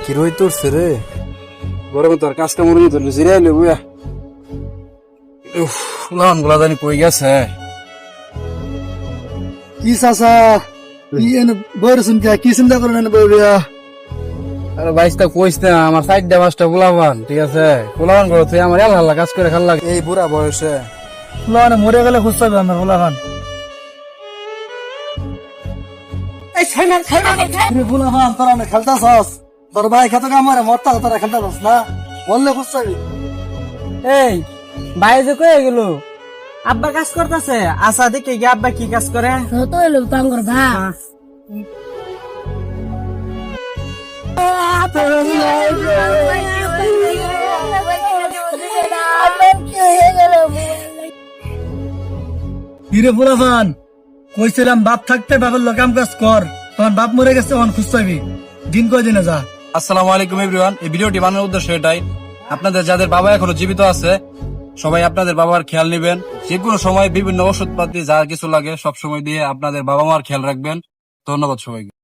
কি রই তোর রে গরমে তোর কাজটা মরে নিত জিরাইলে বুয়া লান গুলা জানি কই গেছে কি চাচা কি এনে বইরে শুনতে কি চিন্তা করেন এনে বইয়া আরে বাইশটা কইস না আমার সাইডটা পাঁচটা পোলাবান ঠিক আছে পোলাবান করো তুই আমার এল কাজ করে খাল লাগে এই বুড়া বয়সে ফুলানে মরে গেলে খুঁজতে হবে আমার ফুলাখান ফুলাখান তোরা না খেলতাছস তোর ভাই খেতে কামারে মরতা তোরা খেলতাছস না বললে খুঁজতে এই ভাই যে কয়ে গেল আব্বা কাজ করতেছে আশা দেখে গিয়ে আব্বা কি কাজ করে তো এলো পাঙ্গর ভা হিরে ফুলাখান কইছিলাম বাপ থাকতে বাবার কাম কাজ কর তোমার বাপ মরে গেছে অন খুঁজতে দিন কয়দিনে যা। আসসালামু আলাইকুম এভরিওয়ান। এই ভিডিওটি বানানোর উদ্দেশ্য এটাই, আপনাদের যাদের বাবা এখনো জীবিত আছে সবাই আপনাদের বাবার খেয়াল নেবেন, যে কোনো সময় বিভিন্ন ওষুধপাতি যা কিছু লাগে সব সময় দিয়ে আপনাদের বাবা মার খেয়াল রাখবেন। ধন্যবাদ সবাইকে।